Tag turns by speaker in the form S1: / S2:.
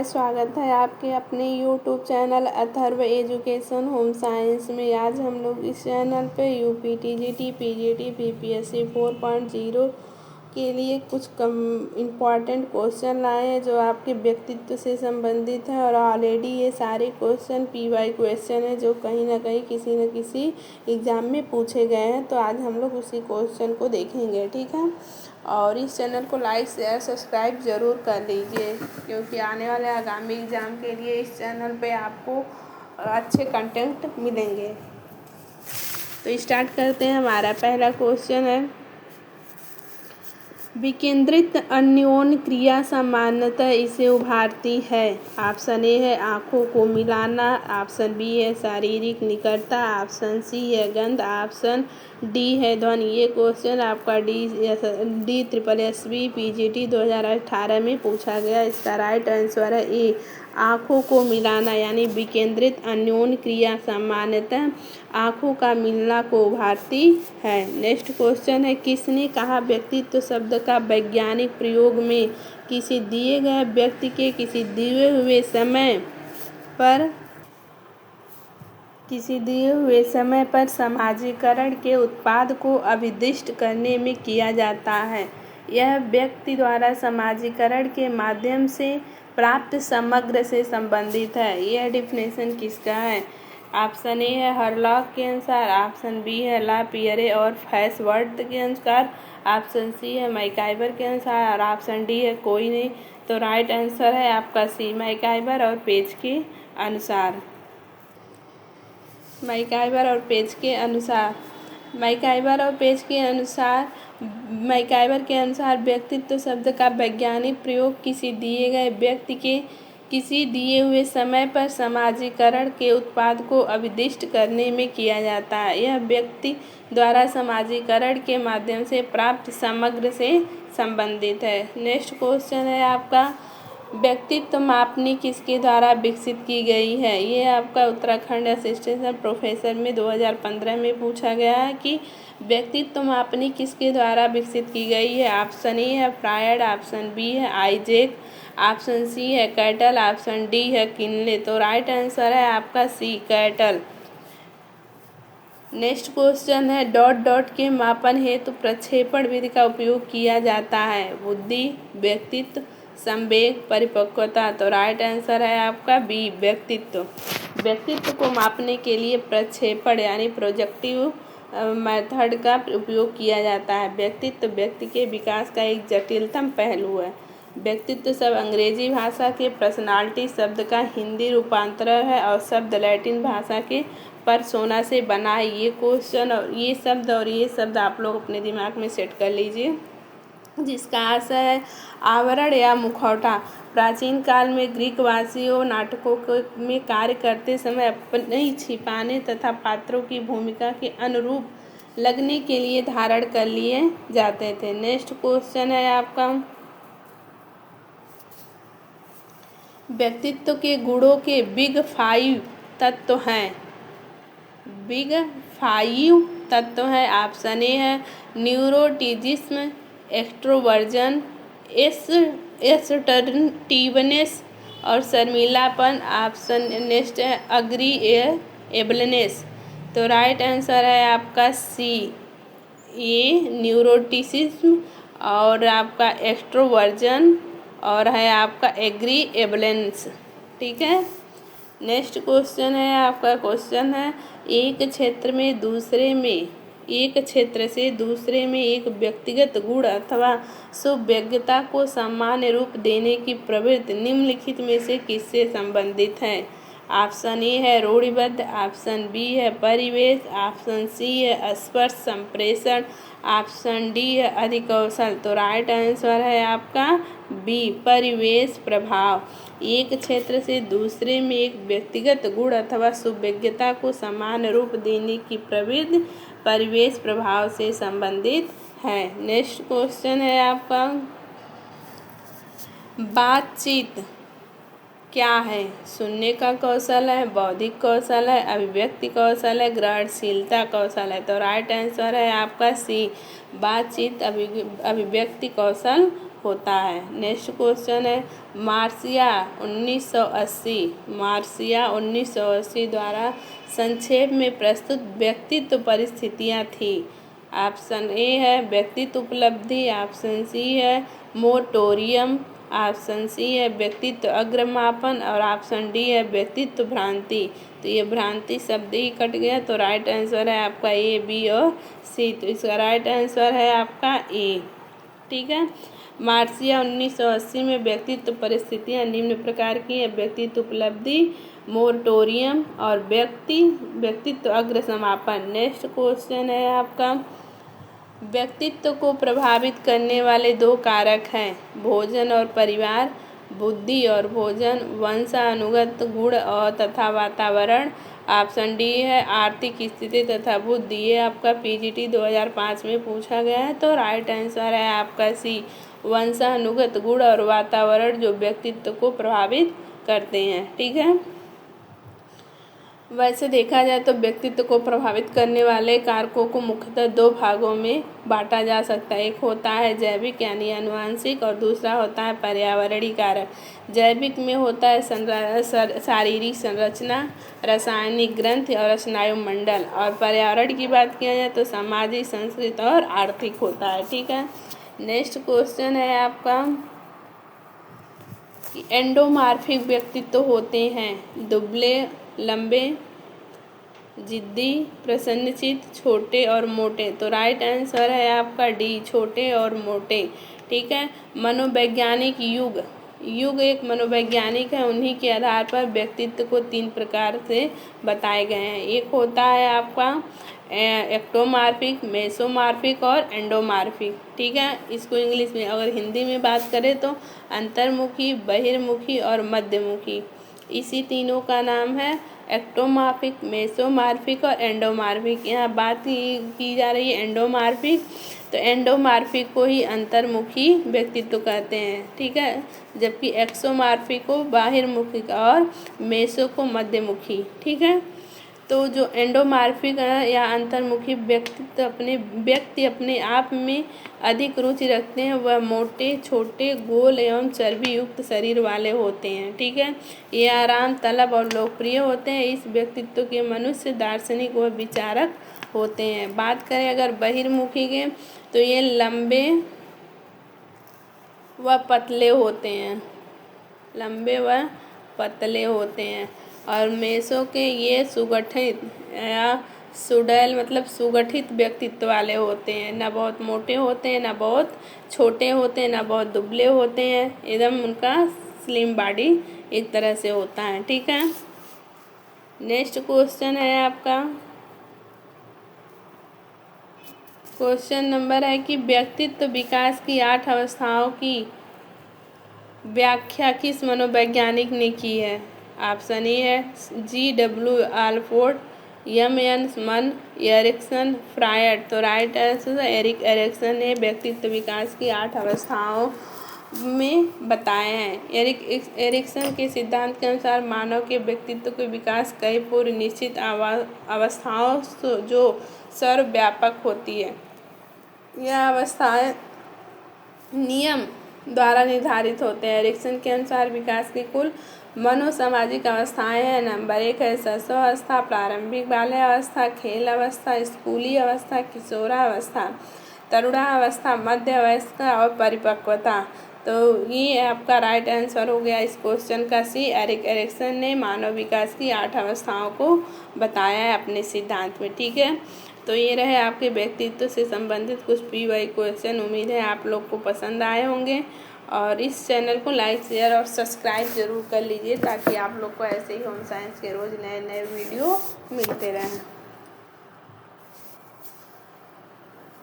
S1: स्वागत है आपके अपने YouTube channel Atharva education home science में। आज हम लोग इस चैनल पे यूपी टीजीटी पीजीटी पीपीएससी 4.0 के लिए कुछ इम्पॉर्टेंट क्वेश्चन लाए हैं जो आपके व्यक्तित्व से संबंधित है। और ऑलरेडी ये सारे क्वेश्चन पीवाई क्वेश्चन है जो कहीं ना कहीं किसी न किसी एग्ज़ाम में पूछे गए हैं। तो आज हम लोग उसी क्वेश्चन को देखेंगे, ठीक है। और इस चैनल को लाइक शेयर सब्सक्राइब ज़रूर कर लीजिए, क्योंकि आने वाले आगामी एग्ज़ाम के लिए इस चैनल पे आपको अच्छे कंटेंट मिलेंगे। तो स्टार्ट करते हैं। हमारा पहला क्वेश्चन है, विकेंद्रित अन्योन्य क्रिया सामान्यतः इसे उभारती है। ऑप्शन ए है आँखों को मिलाना, ऑप्शन बी है शारीरिक निकटता, ऑप्शन सी है गंध, ऑप्शन डी है ध्वनि। ये क्वेश्चन आपका D triple S B PGT 2018 में पूछा गया। इसका राइट आंसर है ए, आँखों को मिलाना, यानी विकेंद्रित अन्योन्य क्रिया सामान्यतः आँखों का मिलना को उभारती है। नेक्स्ट क्वेश्चन है, किसने कहा व्यक्तित्व शब्द का वैज्ञानिक प्रयोग में किसी दिए गए व्यक्ति के किसी दिए हुए समय पर समाजीकरण के उत्पाद को अभिदिष्ट करने में किया जाता है। यह व्यक्ति द्वारा समाजीकरण के माध्यम से प्राप्त समग्र से संबंधित है। यह डिफिनेशन किसका है? ऑप्शन ए है हरलॉक के अनुसार, ऑप्शन बी है ला पियरे और फैसवर्ड के अनुसार, ऑप्शन सी है मैकाइवर के अनुसार और ऑप्शन डी है कोई नहीं। तो राइट आंसर है आपका सी, मैकाइवर और पेज के अनुसार। मैकाइवर और पेज के अनुसार व्यक्तित्व शब्द का वैज्ञानिक प्रयोग किसी दिए गए व्यक्ति के किसी दिए हुए समय पर समाजीकरण के उत्पाद को अभिदिष्ट करने में किया जाता है। यह व्यक्ति द्वारा समाजीकरण के माध्यम से प्राप्त समग्र से संबंधित है। नेक्स्ट क्वेश्चन है आपका, व्यक्तित्व मापनी किसके द्वारा विकसित की गई है? ये आपका उत्तराखंड असिस्टेंट प्रोफेसर में 2015 में पूछा गया है कि व्यक्तित्व मापनी किसके द्वारा विकसित की गई है। ऑप्शन ए है फ्रायड, ऑप्शन बी है आइजैक, ऑप्शन सी है कैटल, ऑप्शन डी है किनले। तो राइट आंसर है आपका सी, कैटल। नेक्स्ट क्वेश्चन है, डॉट डॉट के मापन हेतु प्रक्षेपण विधि का उपयोग किया जाता है। बुद्धि, व्यक्तित्व, संवेग, परिपक्वता। तो राइट आंसर है आपका बी, व्यक्तित्व को मापने के लिए प्रक्षेपण यानी प्रोजेक्टिव मेथड का उपयोग किया जाता है। व्यक्तित्व व्यक्ति के विकास का एक जटिलतम पहलू है। व्यक्तित्व शब्द अंग्रेजी भाषा के पर्सनालिटी शब्द का हिंदी रूपांतरण है और शब्द लैटिन भाषा के पर्सोना से बना है। ये क्वेश्चन और ये शब्द आप लोग अपने दिमाग में सेट कर लीजिए, जिसका आशय है आवरण या मुखौटा। प्राचीन काल में ग्रीक वासियों नाटकों में कार्य करते समय अपने छिपाने तथा पात्रों की भूमिका के अनुरूप लगने के लिए धारण कर लिए जाते थे। नेक्स्ट क्वेश्चन है आपका, व्यक्तित्व के गुणों के बिग 5 तत्व हैं। ऑप्शन ए है न्यूरोटिजिज्म, एक्सट्रोवर्जन, एसर्टिवनेस और शर्मीलापन। ऑप्शन नेक्स्ट है अग्रीएबलनेस। तो राइट आंसर है आपका सी, ये न्यूरोटिसिज्म और आपका एक्सट्रोवर्जन और है आपका एग्रीएबलेंस, ठीक है। नेक्स्ट क्वेश्चन है आपका, क्वेश्चन है एक क्षेत्र से दूसरे में एक व्यक्तिगत गुण अथवा सुव्यज्ञता को सामान्य रूप देने की प्रवृत्ति निम्नलिखित में से किससे संबंधित है? ऑप्शन ए है रूढ़िबद्ध, ऑप्शन बी है परिवेश, ऑप्शन सी है स्पर्श संप्रेषण, ऑप्शन डी है अधिकौशल। तो राइट आंसर है आपका बी, परिवेश प्रभाव। एक क्षेत्र से दूसरे में एक व्यक्तिगत गुण अथवा सुव्यज्ञता को समान रूप देने की प्रवृत्ति परिवेश प्रभाव से संबंधित है। नेक्स्ट क्वेश्चन है आपका, बातचीत क्या है? सुनने का कौशल है, बौद्धिक कौशल है, अभिव्यक्ति कौशल है, ग्रहणशीलता कौशल है। तो राइट आंसर है आपका सी, बातचीत अभिव्यक्ति कौशल होता है। नेक्स्ट क्वेश्चन है मार्सिया 1980 द्वारा संक्षेप में प्रस्तुत व्यक्तित्व परिस्थितियाँ थी। ऑप्शन ए है व्यक्तित्व उपलब्धि, ऑप्शन सी है मोटोरियम, ऑप्शन सी है व्यक्तित्व अग्रमापन और ऑप्शन डी है व्यक्तित्व भ्रांति। तो ये भ्रांति शब्द ही कट गया, तो राइट आंसर है आपका ए, बी और सी। तो इसका राइट आंसर है आपका ए। ठीक है, मार्सिया 1980 में व्यक्तित्व परिस्थितियाँ निम्न प्रकार की है: व्यक्तित्व उपलब्धि, मोरटोरियम और व्यक्तित्व अग्र समापन। नेक्स्ट क्वेश्चन है आपका व्यक्तित्व को प्रभावित करने वाले 2 कारक हैं: भोजन और परिवार, बुद्धि और भोजन, वंशानुगत गुण और तथा वातावरण। ऑप्शन डी है आर्थिक स्थिति तथा बुद्धि। ये आपका पीजीटी 2005 में पूछा गया है, तो राइट आंसर है आपका सी, वंशानुगत गुण और वातावरण जो व्यक्तित्व को प्रभावित करते हैं। ठीक है, वैसे देखा जाए तो व्यक्तित्व को प्रभावित करने वाले कारकों को मुख्यतः 2 भागों में बांटा जा सकता है। एक होता है जैविक यानी आनुवंशिक और दूसरा होता है पर्यावरणीय कारक। जैविक में होता है शारीरिक संरचना, रासायनिक ग्रंथि और स्नायुमंडल, और पर्यावरण की बात किया जाए तो सामाजिक, सांस्कृतिक और आर्थिक होता है। ठीक है, नेक्स्ट क्वेश्चन है आपका कि एंडोमॉर्फिक व्यक्तित्व होते हैं: दुबले, लंबे, जिद्दी, प्रसन्नचित्त, छोटे और मोटे। तो राइट आंसर है आपका डी, छोटे और मोटे। ठीक है, मनोवैज्ञानिक युग एक मनोवैज्ञानिक है, उन्हीं के आधार पर व्यक्तित्व को 3 प्रकार से बताए गए हैं। एक होता है आपका एक्टोमॉर्फिक, मेसोमॉर्फिक और एंडोमॉर्फिक। ठीक है, इसको इंग्लिश में अगर हिंदी में बात करें तो अंतर्मुखी, बहिर्मुखी और मध्यमुखी। इसी तीनों का नाम है एक्टोमॉर्फिक, मेसोमॉर्फिक और एंडोमॉर्फिक। यहाँ बात की जा रही है एंडोमॉर्फिक, तो एंडोमॉर्फिक को ही अंतर्मुखी व्यक्तित्व कहते हैं। ठीक है, जबकि एक्सोमॉर्फिक को बाहिर्मुखी और मेसो को मध्यमुखी। ठीक है, तो जो एंडोमॉर्फिक या अंतर्मुखी व्यक्ति अपने आप में अधिक रुचि रखते हैं, वह मोटे, छोटे, गोल एवं चर्बी युक्त शरीर वाले होते हैं। ठीक है, ये आराम तलब और लोकप्रिय होते हैं। इस व्यक्तित्व के मनुष्य दार्शनिक व विचारक होते हैं। बात करें अगर बहिर्मुखी के, तो ये लंबे व पतले होते हैं, लंबे व पतले होते हैं। और मेसो के ये सुगठित या सुडैल मतलब सुगठित व्यक्तित्व वाले होते हैं, ना बहुत मोटे होते हैं, ना बहुत छोटे होते हैं, ना बहुत दुबले होते हैं, एकदम उनका स्लिम बॉडी एक तरह से होता है। ठीक है, नेक्स्ट क्वेश्चन है आपका क्वेश्चन नंबर है कि व्यक्तित्व विकास की 8 अवस्थाओं की व्याख्या किस मनोवैज्ञानिक ने की है? ऑप्शन ए है G.W. Allport, M.N. मन, एरिक्सन, फ्रायड। तो राइट आंसर एरिक एरिक्सन ने व्यक्तित्व विकास की 8 अवस्थाओं में बताए हैं। एरिक्सन के सिद्धांत के अनुसार मानव के व्यक्तित्व के विकास कई पूर्व निश्चित अवस्थाओं जो सर्वव्यापक होती है। यह अवस्थाएं नियम द्वारा निर्धारित होते हैं। एरिक्सन के अनुसार विकास की कुल मनोसामाजिक अवस्थाएं हैं। नंबर 1 है शैशवावस्था, प्रारंभिक बाल्यावस्था, खेल अवस्था, स्कूली अवस्था, किशोरावस्था, तरुणावस्था, मध्य वयस्कता और परिपक्वता। तो ये आपका राइट आंसर हो गया इस क्वेश्चन का सी। एरिक एरिक्सन ने मानव विकास की 8 अवस्थाओं को बताया है अपने सिद्धांत में। ठीक है, तो ये रहे आपके व्यक्तित्व से संबंधित कुछ PY क्वेश्चन। उम्मीद है आप लोग को पसंद आए होंगे, और इस चैनल को लाइक, शेयर और सब्सक्राइब जरूर कर लीजिए ताकि आप लोग को ऐसे ही होम साइंस के रोज़ नए नए वीडियो मिलते रहें।